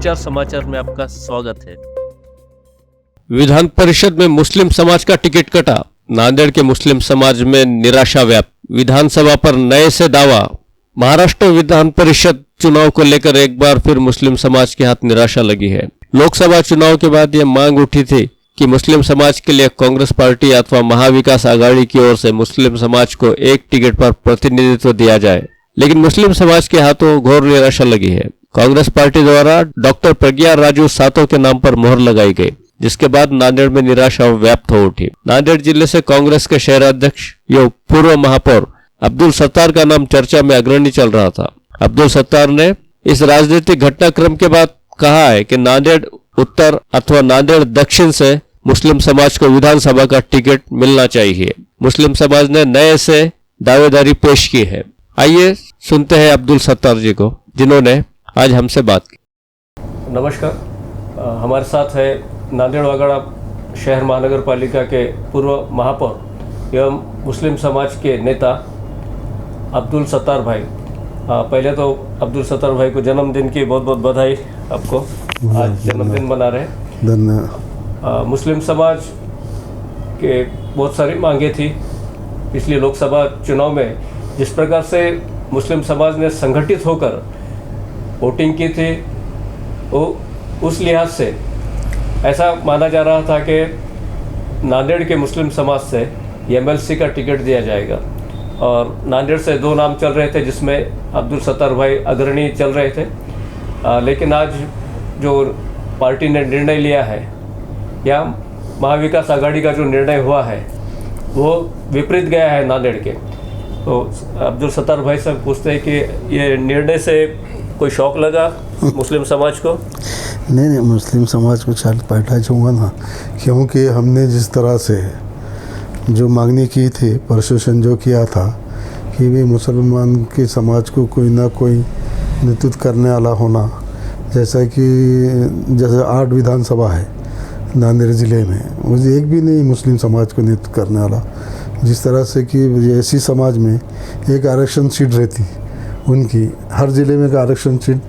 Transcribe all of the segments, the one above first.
विचार समाचार में आपका स्वागत है। विधान परिषद में मुस्लिम समाज का टिकट कटा, नांदेड़ के मुस्लिम समाज में निराशा व्याप्त। विधानसभा पर नए से दावा। महाराष्ट्र विधान परिषद चुनाव को लेकर एक बार फिर मुस्लिम समाज के हाथ निराशा लगी है। लोकसभा चुनाव के बाद यह मांग उठी थी कि मुस्लिम समाज के लिए कांग्रेस पार्टी अथवा महाविकास आघाड़ी की ओर से मुस्लिम समाज को एक टिकट पर प्रतिनिधित्व दिया जाए, लेकिन मुस्लिम समाज के हाथों घोर निराशा लगी है। कांग्रेस पार्टी द्वारा डॉक्टर प्रज्ञा राजू सातो के नाम पर मोहर लगाई गई, जिसके बाद नांदेड़ में निराशा व्याप्त हो उठी। नांदेड़ जिले से कांग्रेस के शहर अध्यक्ष एवं पूर्व महापौर अब्दुल सत्तार का नाम चर्चा में अग्रणी चल रहा था। अब्दुल सत्तार ने इस राजनीतिक घटनाक्रम के बाद कहा है कि नांदेड़ उत्तर अथवा नांदेड़ दक्षिण से मुस्लिम समाज को विधानसभा का टिकट मिलना चाहिए। मुस्लिम समाज ने नए से दावेदारी पेश की है। आइए सुनते हैं अब्दुल सत्तार जी को, जिन्होंने आज हमसे बात की। नमस्कार, हमारे साथ है नांदेड़ वागड़ा शहर महानगर पालिका के पूर्व महापौर एवं मुस्लिम समाज के नेता अब्दुल सत्तार भाई। पहले तो अब्दुल सत्तार भाई को जन्मदिन की बहुत बहुत बधाई। आपको आज जन्मदिन मना रहे हैं। धन्यवाद। मुस्लिम समाज के बहुत सारी मांगे थी पिछली लोकसभा चुनाव में। जिस प्रकार से मुस्लिम समाज ने संगठित होकर वोटिंग की थी, वो उस लिहाज से ऐसा माना जा रहा था कि नांदेड़ के मुस्लिम समाज से एमएलसी का टिकट दिया जाएगा। और नांदेड़ से दो नाम चल रहे थे, जिसमें अब्दुल सत्तार भाई अग्रणी चल रहे थे। लेकिन आज जो पार्टी ने निर्णय लिया है या महाविकास आघाड़ी का जो निर्णय हुआ है वो विपरीत गया है नांदेड़ के। तो अब्दुल सत्तार भाई से पूछते हैं कि ये निर्णय से कोई शौक लगा मुस्लिम समाज को? नहीं, मुस्लिम समाज को चाल बैठा चाहूँगा ना, क्योंकि हमने जिस तरह से जो मांगनी की थी, प्रशासन जो किया था कि भी मुसलमान के समाज को कोई ना कोई नेतृत्व करने वाला होना, जैसे 8 विधानसभा है नांदेड़ ज़िले में, मुझे एक भी नहीं मुस्लिम समाज को नेतृत्व करने वाला। जिस तरह से कि ऐसी समाज में एक आरक्षण सीट रहती उनकी, हर ज़िले में एक आरक्षण सीट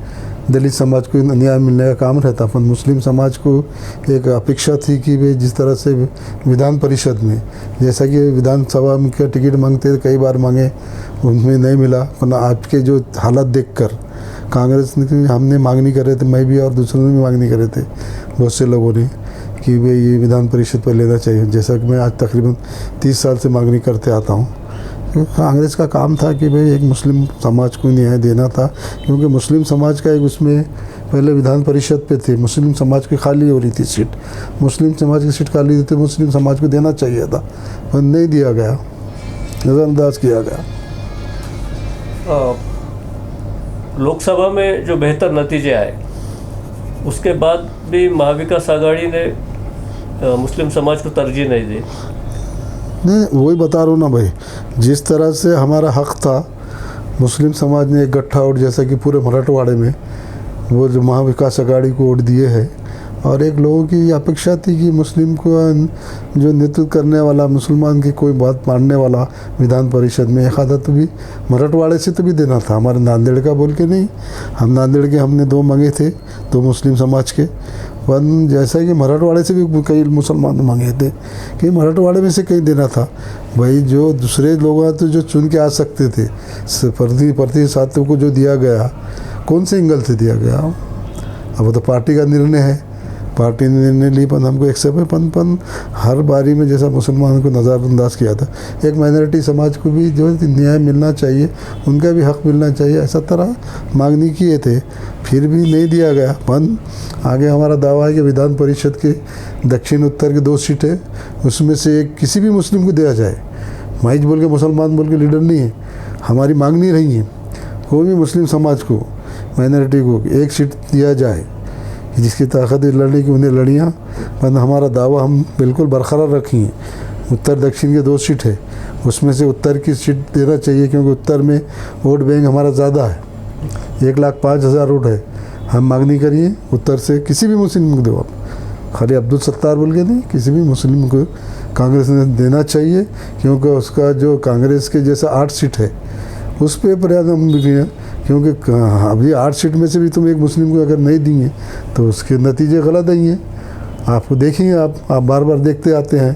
दलित समाज को न्याय मिलने का काम रहता, पर मुस्लिम समाज को एक अपेक्षा थी कि वे जिस तरह से विधान परिषद में, जैसा कि विधानसभा में का टिकट मांगते कई बार मांगे, उनमें नहीं मिला। पर आज के जो हालत देखकर कांग्रेस ने हमने मांगनी कर रहे थे, मैं भी और दूसरों ने भी मांगनी कर रहे थे, बहुत से लोगों ने, कि वे ये विधान परिषद पर लेना चाहिए। जैसा कि मैं आज तकरीबन 30 साल से मांगनी करते आता हूँ। कांग्रेस का काम था कि भाई एक मुस्लिम समाज को न्याय देना था, क्योंकि मुस्लिम समाज का एक उसमें पहले विधान परिषद पे थे, मुस्लिम समाज की खाली हो रही थी सीट, मुस्लिम समाज की सीट खाली थी, मुस्लिम समाज को देना चाहिए था, पर नहीं दिया गया, नज़रअंदाज किया गया। लोकसभा में जो बेहतर नतीजे आए उसके बाद भी महाविकास आघाड़ी ने मुस्लिम समाज को तरजीह नहीं दी। नहीं, वही बता रहा हूँ ना भाई, जिस तरह से हमारा हक था, मुस्लिम समाज ने एक गट्ठा वोट, जैसा कि पूरे मराठवाड़े में वो जो महाविकास आघाड़ी को वोट दिए हैं, और एक लोगों की अपेक्षा थी कि मुस्लिम को जो नेतृत्व करने वाला, मुसलमान की कोई बात मानने वाला विधान परिषद में एक आधा तो भी मराठवाड़े से तो भी देना था, हमारे नांदेड़ का बोल के नहीं। हम नांदेड़ के हमने 2 मांगे थे, 2 मुस्लिम समाज के, वन जैसा कि मराठवाड़े से भी कई मुसलमान मांगे थे कि मराठवाड़े में से कहीं देना था। भाई जो दूसरे लोग तो जो चुन के आ सकते थे, प्रति साथियों को जो दिया गया, कौन से एंगल से दिया गया? अब वो तो पार्टी का निर्णय है, पार्टी ने निर्णय ली, पर हमको एक्सेप्ट है। पन हर बारी में जैसा मुसलमानों को नज़रअंदाज किया था, एक माइनॉरिटी समाज को भी जो न्याय मिलना चाहिए, उनका भी हक मिलना चाहिए, ऐसा तरह मांगनी किए थे, फिर भी नहीं दिया गया। पन आगे हमारा दावा है कि विधान परिषद के दक्षिण उत्तर के 2 सीटें, उसमें से एक किसी भी मुस्लिम को दिया जाए। माइज बोल के मुसलमान बोल के लीडर नहीं है, हमारी मांग नहीं रही है, कोई भी मुस्लिम समाज को, माइनॉरिटी को एक सीट दिया जाए, जिसकी ताकत है लड़ने की उन्हें लड़ियाँ। पर हमारा दावा हम बिल्कुल बरकरार रखेंगे। उत्तर दक्षिण के 2 सीट है, उसमें से उत्तर की सीट देना चाहिए, क्योंकि उत्तर में वोट बैंक हमारा ज़्यादा है, 1,05,000 वोट है। हम मांगनी करिए उत्तर से किसी भी मुस्लिम को दो, आप खाली अब्दुल सत्तार बोल के नहीं, किसी भी मुस्लिम को कांग्रेस ने देना चाहिए, क्योंकि उसका जो कांग्रेस के जैसा 8 सीट है उस पर प्रयास भी हैं, क्योंकि अभी 8 सीट में से भी तुम एक मुस्लिम को अगर नहीं देंगे तो उसके नतीजे गलत ही हैं। आपको देखेंगे, आप बार बार देखते आते हैं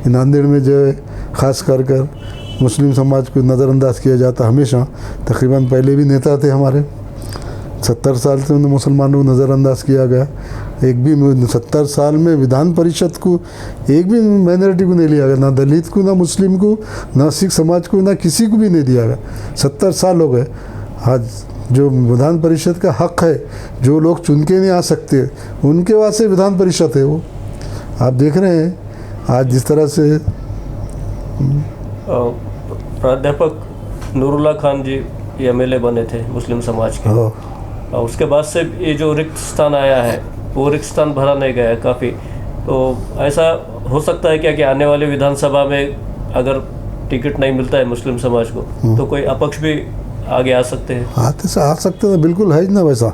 कि नांदेड़ में जो है ख़ास कर मुस्लिम समाज को नज़रअंदाज किया जाता हमेशा। तकरीबन पहले भी नेता थे हमारे, 70 साल से उन्हें मुसलमानों को नज़रअंदाज किया गया। एक भी 70 साल में विधान परिषद को एक भी माइनॉरिटी को नहीं लिया गया, ना दलित को, ना मुस्लिम को, ना सिख समाज को, ना किसी को भी नहीं दिया गया। 70 साल हो गए। आज जो विधान परिषद का हक है, जो लोग चुन के नहीं आ सकते, उनके वास्ते विधान परिषद है। वो आप देख रहे हैं आज जिस तरह से प्राध्यापक नूरुल्लाह खान जी MLA बने थे मुस्लिम समाज के, और उसके बाद से ये जो रिक्त स्थान आया है वो रिक्त स्थान भरा नहीं गया है काफ़ी। तो ऐसा हो सकता है क्या कि आने वाले विधानसभा में अगर टिकट नहीं मिलता है मुस्लिम समाज को तो कोई अपक्ष भी आगे आ सकते हैं? आ सकते हैं, बिल्कुल है ना वैसा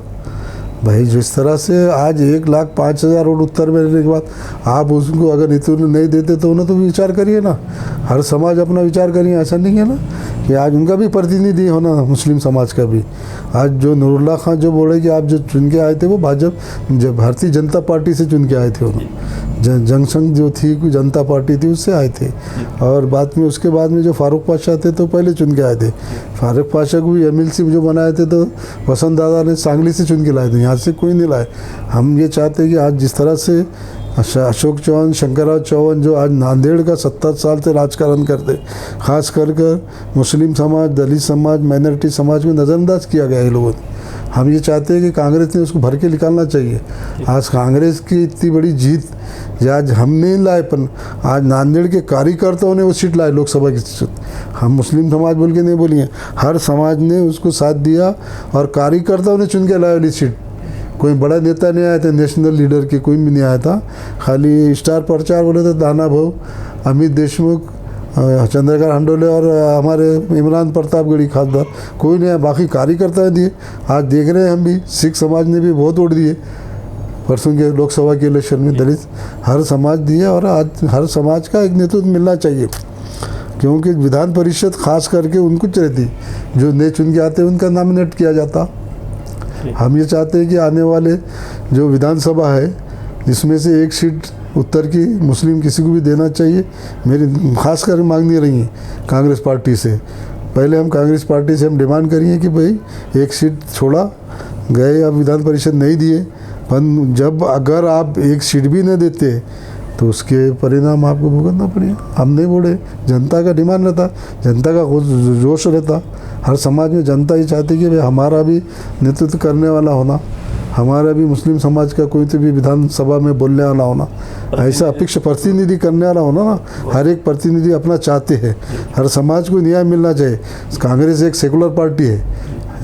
भाई। जिस तरह से आज 1,05,000 वोट उत्तर में रहने के बाद आप उसको अगर नहीं देते तो उन्हें तो विचार करिए ना। हर समाज अपना विचार करिए, ऐसा नहीं है ना कि आज उनका भी प्रतिनिधि होना, मुस्लिम समाज का भी। आज जो नूरुल्लाह खान जो बोले कि आप जो चुन के आए थे वो भारतीय जनता पार्टी से चुन के आए थे। उन्होंने जनसंघ जो थी, जनता पार्टी थी, उससे आए थे। और बाद में उसके बाद में जो फारूक पाशा थे तो पहले चुन के आए थे। फारूक पाशा को भी MLC जो बनाए थे तो वसंत दादा ने सांगली से चुन के लाए थे, यहाँ से कोई नहीं लाए। हम ये चाहते हैं कि आज जिस तरह से अशोक चौहान, शंकरराव चौहान जो आज नांदेड़ का 70 साल से राजकारण करते, खास कर मुस्लिम समाज, दलित समाज, माइनॉरिटी समाज को नज़रअंदाज किया गया है लोगों ने। हम ये चाहते हैं कि कांग्रेस ने उसको भर के निकालना चाहिए। आज कांग्रेस की इतनी बड़ी जीत आज हम नहीं लाए, पर आज नांदेड़ के कार्यकर्ताओं ने वो सीट लाए, लोकसभा की सीट। हम मुस्लिम समाज बोल के नहीं बोलिए, हर समाज ने उसको साथ दिया और कार्यकर्ताओं ने चुन के लाए वाली सीट। कोई बड़ा नेता नहीं आया था, नेशनल लीडर के कोई भी नहीं आया था। खाली स्टार प्रचार बोले थे दाना भाऊ, अमित देशमुख, चंद्रकांत हंडोले और हमारे इमरान प्रतापगढ़ी खासदार, कोई नहीं आया। बाकी कार्यकर्ता दिए। आज देख रहे हैं हम भी, सिख समाज ने भी बहुत वोट दिए परसों के लोकसभा के इलेक्शन में। दलित हर समाज दिए और आज हर समाज का एक नेतृत्व मिलना चाहिए, क्योंकि विधान परिषद खास करके उनको रहती, जो नए चुन के आते हैं उनका नॉमिनेट किया जाता। हम ये चाहते हैं कि आने वाले जो विधानसभा है जिसमें से एक सीट उत्तर की मुस्लिम किसी को भी देना चाहिए। मेरी खास कर मांग नहीं रही है कांग्रेस पार्टी से। पहले हम कांग्रेस पार्टी से हम डिमांड करिए कि भाई एक सीट छोड़ा गए, अब विधान परिषद नहीं दिए, पर जब अगर आप एक सीट भी नहीं देते तो उसके परिणाम आपको भुगतना पड़ेगा। हम नहीं बोले, जनता का डिमांड रहता, जनता का जोश रहता। हर समाज में जनता ही चाहती कि भाई हमारा भी नेतृत्व करने वाला होना, हमारा भी मुस्लिम समाज का कोई तो भी विधानसभा में बोलने वाला होना, ऐसा अपेक्ष प्रतिनिधि करने वाला होना ना। हर एक प्रतिनिधि अपना चाहते हैं, हर समाज को न्याय मिलना चाहिए। कांग्रेस एक सेकुलर पार्टी है,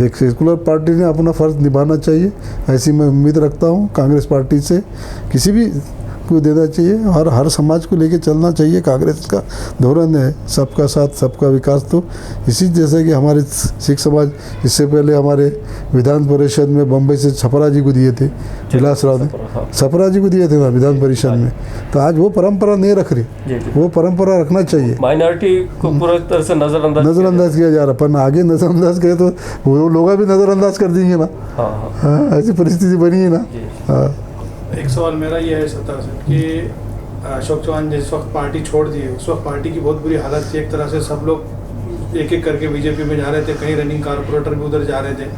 एक सेकुलर पार्टी ने अपना फ़र्ज निभाना चाहिए, ऐसी मैं उम्मीद रखता हूँ। कांग्रेस पार्टी से किसी भी को देना चाहिए और हर समाज को लेके चलना चाहिए। कांग्रेस का धोरण है सबका साथ सबका विकास। तो इसी जैसे कि हमारे सिख समाज इससे पहले हमारे विधान परिषद में बम्बई से छपरा जी को दिए थे, विलास राव ने छपरा जी को दिए थे ना विधान परिषद में। तो आज वो परंपरा नहीं रख रही, वो परंपरा रखना चाहिए। माइनॉरिटी को पूरी तरह से नज़रअंदाज किया जा रहा, पर आगे नज़रअंदाज करे तो वो लोग भी नज़रअंदाज कर देंगे ना। हाँ, ऐसी परिस्थिति बनी है ना। एक सवाल मेरा ये है सत्ता से कि अशोक चौहान जिस वक्त पार्टी छोड़ दी, उस वक्त पार्टी की बहुत बुरी हालत थी। एक तरह से सब लोग एक एक करके बीजेपी में जा रहे थे, कहीं रनिंग कारपोरेटर भी उधर जा रहे थे।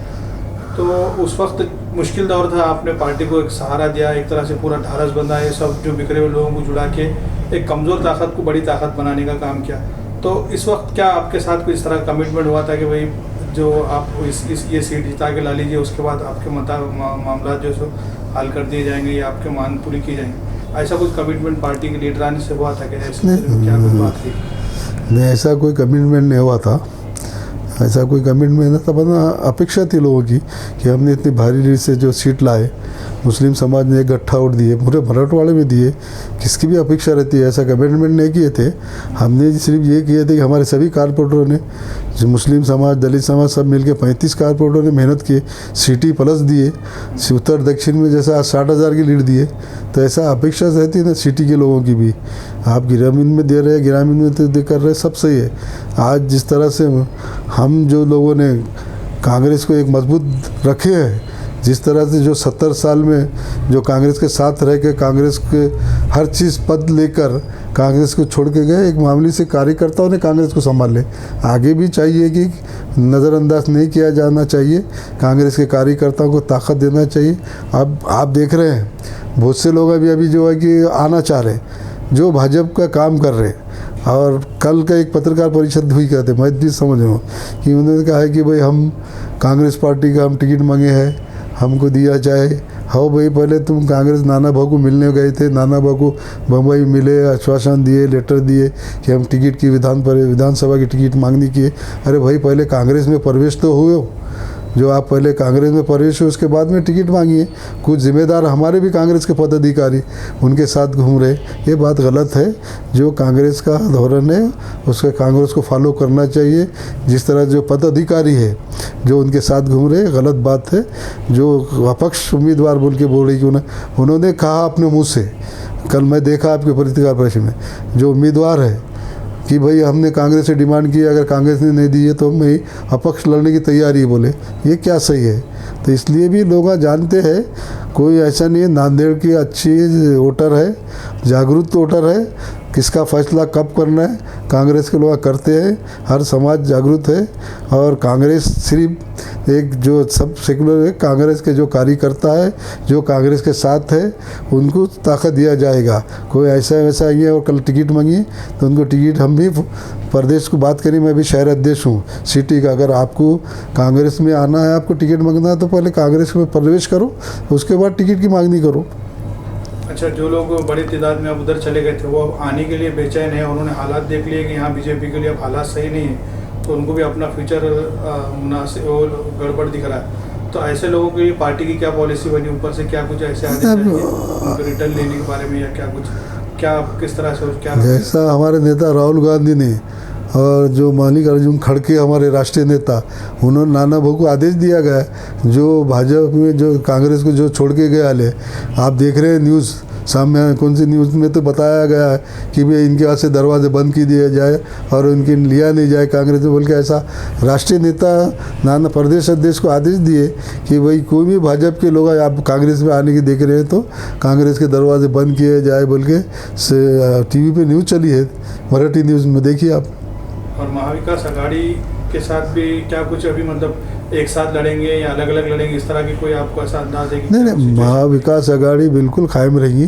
तो उस वक्त मुश्किल दौर था, आपने पार्टी को एक सहारा दिया, एक तरह से पूरा ढारस बंधा, ये सब जो बिखरे हुए लोगों को जुड़ा के एक कमज़ोर ताकत को बड़ी ताकत बनाने का काम किया। तो इस वक्त क्या आपके साथ कोई इस तरह कमिटमेंट हुआ था कि भाई जो आप ये सीट जिता के ला लीजिए, उसके बाद आपके मामला जो सो हल कर दिए जाएंगे या आपके मांग पूरी की जाएंगी? ऐसा कुछ कमिटमेंट पार्टी के लीडरानी से हुआ था कि क्या कोई बात थी? नहीं, ऐसा कोई कमिटमेंट नहीं हुआ था। ऐसा कोई कमिटमेंट नहीं था, बना अपेक्षा थी लोगों की कि हमने इतनी भारी लीड से जो सीट लाए मुस्लिम समाज ने एक गट्ठा वोट दिए, पूरे मराठवाड़े में दिए। किसकी भी अपेक्षा रहती है, ऐसा कमेंटमेंट नहीं किए थे। हमने सिर्फ ये किए थे कि हमारे सभी कारपोरेटरों ने, जो मुस्लिम समाज, दलित समाज, सब मिलके 35 कारपोरेटरों ने मेहनत की, सिटी प्लस दिए। उत्तर दक्षिण में जैसा आज 60,000 की लीड दिए, तो ऐसा अपेक्षा रहती है ना सिटी के लोगों की भी। आप ग्रामीण में दे रहे हैं, ग्रामीण में तो कर रहे हैं, सब सही है। आज जिस तरह से हम जो लोगों ने कांग्रेस को एक मजबूत रखे हैं, जिस तरह से जो 70 साल में जो कांग्रेस के साथ रह के कांग्रेस के हर चीज़ पद लेकर कांग्रेस को छोड़ के गए, एक मामूली से कार्यकर्ताओं ने कांग्रेस को संभाले। आगे भी चाहिए कि नज़रअंदाज नहीं किया जाना चाहिए, कांग्रेस के कार्यकर्ताओं को ताकत देना चाहिए। अब आप देख रहे हैं बहुत से लोग अभी जो है कि आना चाह रहे, जो भाजपा का काम कर रहे। और कल का एक पत्रकार परिषद हुई, कहते मैं भी समझ रहा हूँ कि उन्होंने कहा है कि भाई हम कांग्रेस पार्टी का हम टिकट मांगे हैं, हमको दिया जाए। हाँ भाई, पहले तुम कांग्रेस नाना भाऊ को मिलने गए थे, नाना भाऊ को बम्बई मिले, आश्वासन दिए, लेटर दिए कि हम टिकट की विधानसभा की टिकट मांगनी की। अरे भाई, पहले कांग्रेस में प्रवेश तो हुए हो, जो आप पहले कांग्रेस में प्रवेश हुए उसके बाद में टिकट मांगिए। कुछ जिम्मेदार हमारे भी कांग्रेस के पदाधिकारी उनके साथ घूम रहे, ये बात गलत है। जो कांग्रेस का धोरण है उसके कांग्रेस को फॉलो करना चाहिए। जिस तरह जो पदाधिकारी है जो उनके साथ घूम रहे, गलत बात है। जो अपक्ष उम्मीदवार बोल के बोल रही कि उन्होंने कहा अपने मुँह से, कल मैं देखा आपके पत्रकार परिषद में, जो उम्मीदवार है कि भाई हमने कांग्रेस से डिमांड की, अगर कांग्रेस ने नहीं दी है तो मैं अपक्ष लड़ने की तैयारी बोले, ये क्या सही है? तो इसलिए भी लोग जानते हैं, कोई ऐसा नहीं है। नांदेड़ की अच्छी वोटर है, जागरूक वोटर है, किसका फैसला कब करना है कांग्रेस के लोग करते हैं। हर समाज जागरूक है और कांग्रेस सिर्फ एक जो सब सेकुलर है, कांग्रेस के जो कार्यकर्ता है, जो कांग्रेस के साथ है, उनको ताकत दिया जाएगा। कोई ऐसा वैसा है और कल टिकट मांगिए तो उनको टिकट, हम भी प्रदेश को बात करें, मैं भी शहर अध्यक्ष हूँ सिटी का। अगर आपको कांग्रेस में आना है, आपको टिकट मांगना है, तो पहले कांग्रेस में प्रवेश करो, उसके बाद टिकट की मांगनी करो। अच्छा, जो लोग बड़ी तादाद में अब उधर चले गए थे वो अब आने के लिए बेचैन है, उन्होंने हालात देख लिए कि यहाँ बीजेपी के लिए अब हालात सही नहीं है, तो उनको भी अपना फ्यूचर गड़बड़ दिख रहा है। तो ऐसे लोगों के लिए पार्टी की क्या पॉलिसी बनी, ऊपर से क्या कुछ ऐसे रिटर्न लेने के बारे में, या क्या किस तरह से क्या? जैसा हमारे नेता राहुल गांधी ने और जो मल्लिकार्जुन खड़गे हमारे राष्ट्रीय नेता, उन्होंने नाना भाऊ को आदेश दिया गया, जो भाजपा में जो कांग्रेस को जो छोड़ के गए आले, आप देख रहे हैं न्यूज़ सामने, कौन सी न्यूज़ में तो बताया गया है कि भाई इनके हाथ से दरवाजे बंद की दिया जाए और उनकी लिया नहीं जाए कांग्रेस में, बोल के ऐसा राष्ट्रीय नेता नाना प्रदेश अध्यक्ष को आदेश दिए कि भाई कोई भी भाजपा के लोग आप कांग्रेस में आने की देख रहे हैं तो कांग्रेस के दरवाजे बंद किए जाए, बोल के टीवी पे न्यूज़ चली है, मराठी न्यूज़ में देखिए आप। और महाविकास आघाड़ी के साथ भी क्या कुछ अभी मतलब एक साथ लड़ेंगे या अलग अलग लड़ेंगे, इस तरह की कोई आपको ऐसा अंदाज है? नहीं, महाविकास आघाड़ी बिल्कुल कायम रहेगी,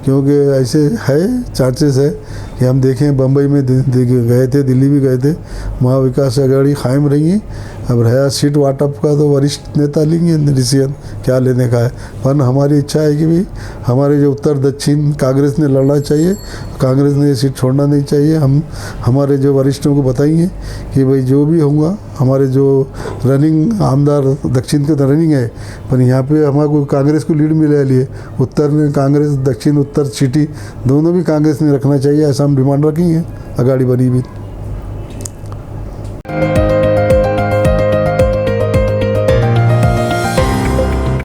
क्योंकि ऐसे है चांसेस है कि हम देखें बम्बई में गए थे, दिल्ली भी गए थे, महाविकास आघाड़ी कायम रहेगी। अब रहा सीट वाटअप का तो वरिष्ठ नेता लेंगे डिसीजन क्या लेने का है, पर हमारी इच्छा है कि भाई हमारे जो उत्तर दक्षिण कांग्रेस ने लड़ना चाहिए, कांग्रेस ने ये सीट छोड़ना नहीं चाहिए। हम हमारे जो वरिष्ठों को बताएंगे कि भाई जो भी होगा, हमारे जो रनिंग आमदार दक्षिण के तो रनिंग है, पर यहाँ पे हमारे को कांग्रेस को लीड मिले लिए, उत्तर में कांग्रेस, दक्षिण उत्तर सिटी दोनों भी कांग्रेस ने रखना चाहिए, ऐसा हम डिमांड रखेंगे। आघाड़ी बनी भी।